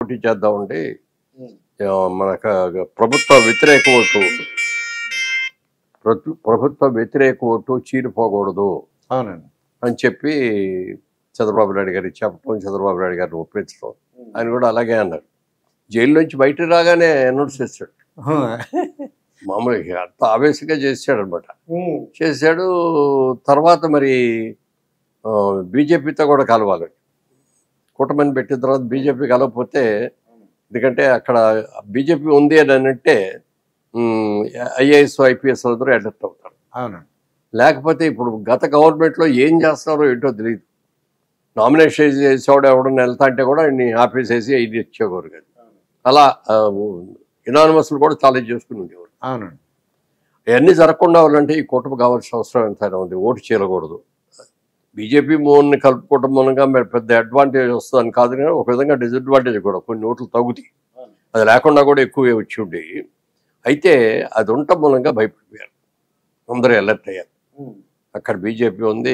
పోటీ చేద్దామండి. మనకు ప్రభుత్వ వ్యతిరేక ఓటు ప్రభుత్వ వ్యతిరేక ఓటు చీలిపోకూడదు అవునండి. అని చెప్పి చంద్రబాబు నాయుడు గారికి చెప్పడం, చంద్రబాబు నాయుడు గారిని ఒప్పించడం. ఆయన కూడా అలాగే అన్నారు. జైలు నుంచి బయటకు రాగానే అనౌన్స్ చేశాడు. మామూలుగా అంత ఆవేశంగా చేశాడు అనమాట. చేశాడు. తర్వాత మరి బీజేపీతో కూడా కలవాలి. కూటమిని పెట్టిన తర్వాత బీజేపీ కలవకపోతే, ఎందుకంటే అక్కడ బీజేపీ ఉంది అని అంటే ఐఏఎస్ ఐపీఎస్ అందరూ అడప్ట్ అవుతారు. అవునండి. లేకపోతే ఇప్పుడు గత గవర్నమెంట్లో ఏం చేస్తున్నారో ఏంటో తెలియదు. నామినేషన్ చేసేవాడు ఎవడన్నా వెళ్తా అంటే కూడా ఆయన్ని ఆపేసేసి ఇది ఇచ్చేవారు కదా. అలా ఇనానిమస్లు కూడా చాలా చేసుకుని ఉండేవారు. అవునండి. ఇవన్నీ జరగకుండా ఉండాలంటే ఈ కూటమి కావాల్సిన అవసరం ఎంతైనా ఉంది. ఓటు చేయకూడదు. బీజేపీ మోన్ని కలుపుకోవడం మూలంగా మరి పెద్ద అడ్వాంటేజ్ వస్తుందని కాదు, కానీ ఒక విధంగా డిసడ్వాంటేజ్ కూడా. కొన్ని ఓట్లు తగ్గుతాయి. అది లేకుండా కూడా ఎక్కువే వచ్చి ఉండేవి. అయితే అది ఉండటం మూలంగా భయపడిపోయారు. అందరూ అలర్ట్ అయ్యారు. అక్కడ బీజేపీ ఉంది.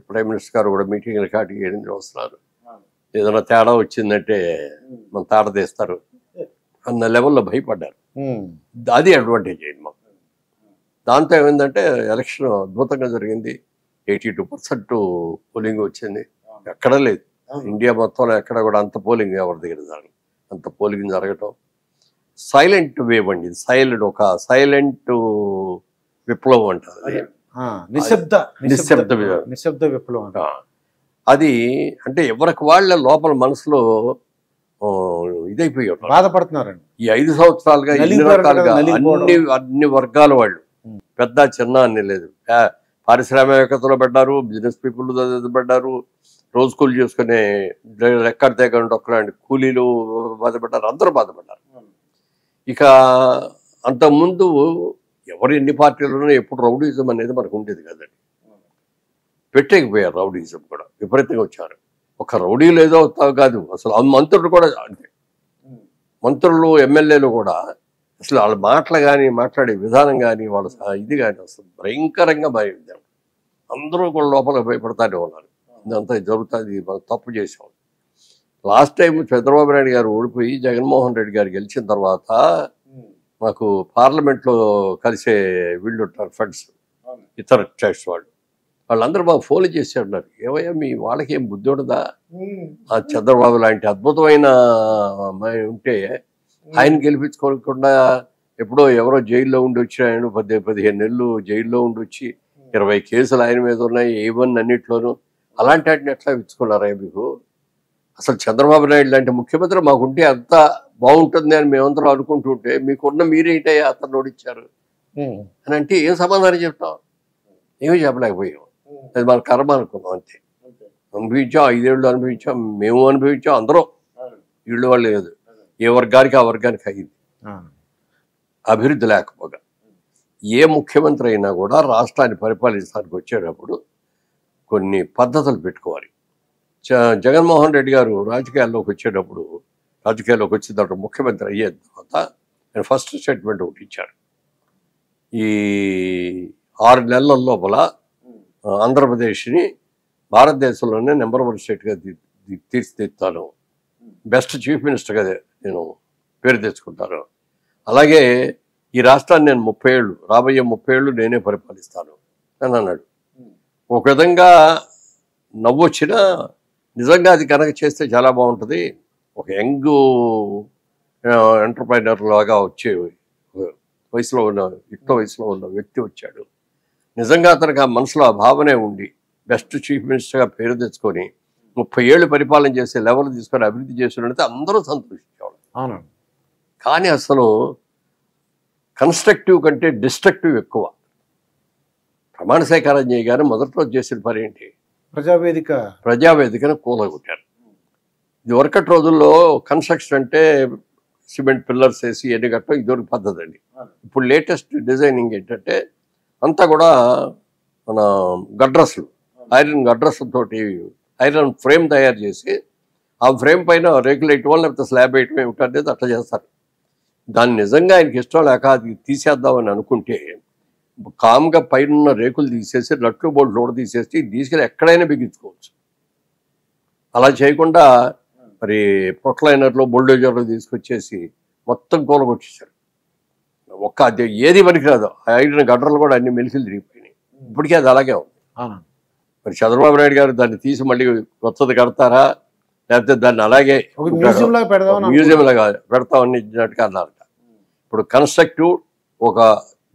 ప్రైమ్ మినిస్టర్ గారు కూడా మీటింగ్లు కాటికి వస్తున్నారు. ఏదైనా తేడా వచ్చిందంటే మన తాట తీస్తారు అన్న లెవెల్లో భయపడ్డారు. అది అడ్వాంటేజ్ అయింది మాకు. దాంతో ఏమైందంటే ఎలక్షన్ అద్భుతంగా జరిగింది. 82% పోలింగ్ వచ్చింది. ఎక్కడా లేదు ఇండియా మొత్తంలో ఎక్కడ కూడా అంత పోలింగ్ ఎవరి దగ్గర జరగదు. అంత పోలింగ్ జరగటం సైలెంట్ వేవ్ అండి. సైలెంట్ విప్లవం అంటారు. నిశ్శబ్ద విప్లవం. అది అంటే ఎవరికి వాళ్ళ లోపల మనసులో ఇదైపోయారు, బాధపడుతున్నారండి. ఈ 5 సంవత్సరాలుగా ఎన్ని రకాలుగా అన్ని వర్గాల వాళ్ళు, పెద్ద చిన్న అన్ని లేదు. పారిశ్రామికతలో పడ్డారు, బిజినెస్ పీపుల్ పడ్డారు, రోజు కూలి చేసుకునే రెక్కడి తెగండి ఒక్కలాంటి కూలీలు బాధపడ్డారు, అందరూ బాధపడ్డారు. ఇక అంతకుముందు ఎవరు ఎన్ని పార్టీలున్నా ఎప్పుడు రౌడీజం అనేది మనకు ఉండేది కదండి. పెట్టేకపోయారు. రౌడీజం కూడా విపరీతంగా వచ్చారు. ఒక రౌడీలు ఏదో కాదు, అసలు మంత్రులు కూడా అంతే. మంత్రులు ఎమ్మెల్యేలు కూడా అసలు వాళ్ళ మాటలు కానీ, మాట్లాడే విధానం కానీ, వాళ్ళ ఇది కానీ అసలు భయంకరంగా భయపడ్డారు. అందరూ కూడా లోపల భయపడతానే ఉన్నారు. ఇదంతా జరుగుతుంది, మనం తప్పు చేసాం. లాస్ట్ టైం చంద్రబాబు నాయుడు గారు ఓడిపోయి జగన్మోహన్ రెడ్డి గారు గెలిచిన తర్వాత మాకు పార్లమెంట్లో కలిసే వీళ్ళు ఉంటారు, ఫ్రెండ్స్, ఇతర స్టేట్స్ వాళ్ళందరూ మాకు ఫోన్లు చేసి ఉన్నారు. ఏమయ్యా మీ వాళ్ళకి ఏం బుద్ధి ఉండదా? ఆ చంద్రబాబు లాంటి అద్భుతమైన అమ్మాయి ఉంటే ఆయన గెలిపించుకోకుండా ఎప్పుడో ఎవరో జైల్లో ఉండి వచ్చిన 15 నెలలు జైల్లో ఉండి వచ్చి 20 కేసులు ఆయన మీద ఉన్నాయి, A1 అన్నింటిలోనూ. అలాంటి వాటిని ఎట్లా ఇచ్చుకున్నారా మీకు? అసలు చంద్రబాబు నాయుడు లాంటి ముఖ్యమంత్రి మాకుంటే అంత బాగుంటుంది అని మేమందరం అనుకుంటుంటే మీకున్న మీరేంటయ్యా అతను ఓడిచ్చారు అని అంటే ఏం సమాధానం చెప్తాం? ఏమీ చెప్పలేకపోయాం. అది మన కర్మ అనుకున్నాం అంతే. అనుభవించాం, 5 ఏళ్ళు అనుభవించాం, మేము అనుభవించాం, అందరం. వీళ్ళు వాళ్ళు లేదు, ఏ వర్గానికి ఆ వర్గానికి అయింది. అభివృద్ధి లేకపోగా ఏ ముఖ్యమంత్రి అయినా కూడా రాష్ట్రాన్ని పరిపాలించడానికి వచ్చేటప్పుడు కొన్ని పద్ధతులు పెట్టుకోవాలి. జగన్మోహన్ రెడ్డి గారు రాజకీయాల్లోకి వచ్చిన తర్వాత ముఖ్యమంత్రి అయ్యే తర్వాత ఆయన ఫస్ట్ స్టేట్మెంట్ ఒకటి ఇచ్చారు. ఈ 6 నెలల లోపల ఆంధ్రప్రదేశ్ని భారతదేశంలోనే నెంబర్ 1 స్టేట్గా తీర్చిదిద్దుతాను, బెస్ట్ చీఫ్ మినిస్టర్గా నేను పేరు తెచ్చుకుంటాను, అలాగే ఈ రాష్ట్రాన్ని నేను 30 ఏళ్ళు, రాబోయే 30 ఏళ్ళు నేనే పరిపాలిస్తాను అని అన్నాడు. ఒక విధంగా నవ్వొచ్చినా నిజంగా అది కనుక చేస్తే చాలా బాగుంటుంది. ఒక యంగ్ ఎంటర్ప్రైనర్ లాగా వచ్చే వయసులో ఉన్న వ్యక్తి వచ్చాడు. నిజంగా అతనికి ఆ మనసులో ఆ భావనే ఉండి బెస్ట్ చీఫ్ మినిస్టర్గా పేరు తెచ్చుకొని 30 ఏళ్ళు పరిపాలన చేసే లెవెల్ తీసుకొని అభివృద్ధి చేస్తున్నట్టు అందరూ సంతోషించేవాళ్ళు. అవునండి. కానీ అసలు కన్స్ట్రక్టివ్ కంటే డిస్ట్రక్టివ్ ఎక్కువ. ప్రమాణ స్వీకారం చేయగానే మొదటి రోజు చేసిన పని ఏంటి? ప్రజావేదికను కూలగొట్టారు. ఇది వరకటి రోజుల్లో కన్స్ట్రక్షన్ అంటే సిమెంట్ పిల్లర్స్ వేసి ఎన్ని కట్టడం ఇదివరకు పద్ధతి అండి. ఇప్పుడు లేటెస్ట్ డిజైనింగ్ ఏంటంటే అంతా కూడా మన గడ్రస్లు, ఐరన్ గడ్రస్లతోటి ఐరన్ ఫ్రేమ్ తయారు చేసి ఆ ఫ్రేమ్ పైన రేకులు వేయటం వల్ల లేకపోతే స్లాబ్ వేయటం ఏమిటి అనేది అట్లా చేస్తారు. దాన్ని నిజంగా ఆయనకి ఇష్టం లేక అది తీసేద్దామని అనుకుంటే కామ్గా పైన రేకులు తీసేసి నట్లు బోల్ట్ లోడ్ తీసేసి తీసుకెళ్ళి ఎక్కడైనా బిగించుకోవచ్చు. అలా చేయకుండా మరి ప్రొక్లైనర్లో బుల్డోజర్లు తీసుకొచ్చేసి మొత్తం కూలగొట్టేశారు. అది ఏది పనికిరాదు. ఐరన్ గడ్డలు కూడా అన్ని మెలికలు తిరిగిపోయినాయి. ఇప్పటికీ అది అలాగే ఉంది. మరి చంద్రబాబు నాయుడు గారు దాన్ని తీసి మళ్ళీ కొత్తది కడతారా, లేకపోతే దాన్ని అలాగే మ్యూజియం లాగా పెడతామని ఇచ్చినట్టుగా అన్నారట. ఇప్పుడు కన్స్ట్రక్టివ్, ఒక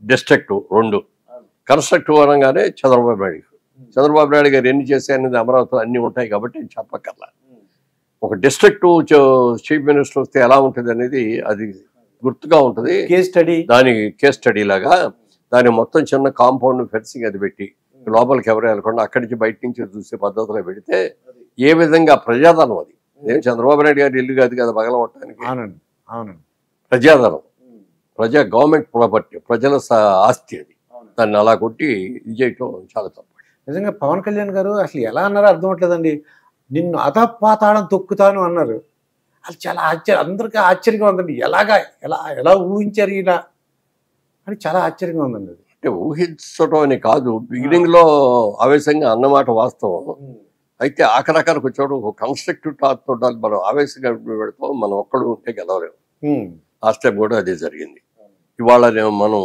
డిస్ట్రక్టివ్, రెండు. కన్స్ట్రక్టివ్ అనగానే చంద్రబాబు నాయుడు గారు ఎన్ని చేశాయనేది అమరావతిలో అన్నీ ఉంటాయి కాబట్టి చెప్పక్కర్లా. ఒక డిస్ట్రక్టివ్ చీఫ్ మినిస్టర్ వస్తే ఎలా ఉంటుంది అనేది అది గుర్తుగా ఉంటుంది. దానికి కేస్ స్టడీ లాగా దాని మొత్తం చిన్న కాంపౌండ్ ఫెన్సింగ్ అది పెట్టి లోపలికి ఎవరు వెళ్ళకుండా అక్కడి నుంచి బయట నుంచి చూసే పద్ధతిలో పెడితే ఏ విధంగా ప్రజాధనం అది. ఏం చంద్రబాబు నాయుడు గారి ఇల్లు కాదు కదా పగలగొట్టడానికి. ప్రజాధనం, గవర్నమెంట్ ప్రాపర్టీ, ప్రజల ఆస్తి. అది దాన్ని అలా కొట్టి ఇది చేయటం చాలా తప్పు. నిజంగా పవన్ కళ్యాణ్ గారు అసలు ఎలా అన్నారో అర్థం అవట్లేదండి. నిన్ను అధపాతాళం తొక్కుతాను అన్నారు. అది చాలా అందరికీ ఆశ్చర్యంగా ఉందండి. ఎలా ఊహించారు ఇలా అని చాలా ఆశ్చర్యంగా ఉందండి. అది అంటే ఊహించడం అని కాదు, బిగినింగ్ లో ఆవేశంగా అన్నమాట వాస్తవం. అయితే ఆఖరాఖరికి వచ్చాడు ఒక కన్స్ట్రక్టివ్ టాక్ తోటి మనం ఆవేశంగా పెడతాం, మనం ఒక్కడు ఉంటే గెలవలేము. లాస్ట్ టైం కూడా అదే జరిగింది. ఇవాళ మనం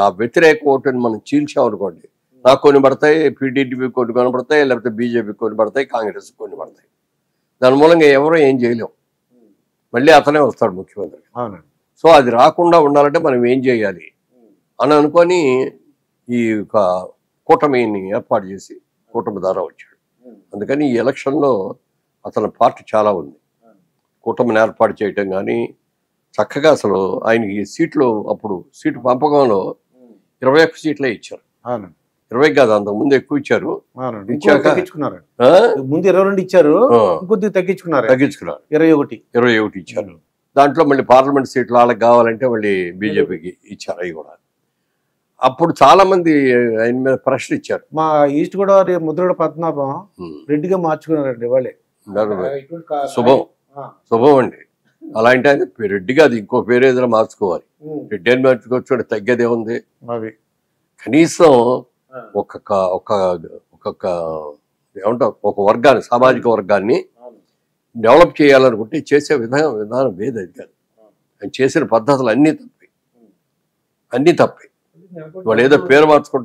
ఆ వ్యతిరేక ఓటుని మనం చీల్చామనుకోండి, నాకు కొన్ని పడతాయి, పీటీడీపీ కొన్ని పడతాయి, లేకపోతే బీజేపీ కొన్ని పడతాయి, కాంగ్రెస్ కొన్ని పడతాయి. దాని మూలంగా ఎవరో ఏం చేయలేం. మళ్ళీ అతనే వస్తాడు ముఖ్యమంత్రి. సో అది రాకుండా ఉండాలంటే మనం ఏం చేయాలి అని అనుకొని ఈ కూటమిని ఏర్పాటు చేసి కూటమి ద్వారా వచ్చాడు. అందుకని ఈ ఎలక్షన్లో అతని పార్టీ చాలా ఉంది. కూటమిని ఏర్పాటు చేయటం కానీ చక్కగా అసలు ఆయనకి సీట్లు అప్పుడు సీటు పంపకంలో 21 సీట్లే ఇచ్చారు. 20 కాదు, అంతకుముందు ఎక్కువ ఇచ్చారు. ముందు 22 ఇచ్చారు, కొద్దిగా తగ్గించుకున్నారు 21 ఇచ్చారు. దాంట్లో మళ్ళీ పార్లమెంట్ సీట్లు వాళ్ళకి కావాలంటే మళ్ళీ బీజేపీకి ఇచ్చారు. అవి కూడా అప్పుడు చాలా మంది ఆయన మీద ప్రశ్న ఇచ్చారు. మా ఈస్ట్ గోదావరి ముద్రగడ పద్మనాభం రెడ్డిగా మార్చుకున్నారండి వాళ్ళే. శుభం అండి. అలా అంటే ఆయన రెడ్డిగా అది ఇంకో పేరు ఏదైనా మార్చుకోవాలి. రెడ్డి అని మార్చుకోవచ్చు, తగ్గేదే ఉంది. కనీసం ఏమంటారు ఒక వర్గాన్ని, సామాజిక వర్గాన్ని డెవలప్ చేయాలనుకుంటే చేసే విధానం వేది అది కాదు. ఆయన చేసిన పద్ధతులు అన్నీ తప్పే. వాళ్ళు ఏదో పేరు మార్చుకుంటారు.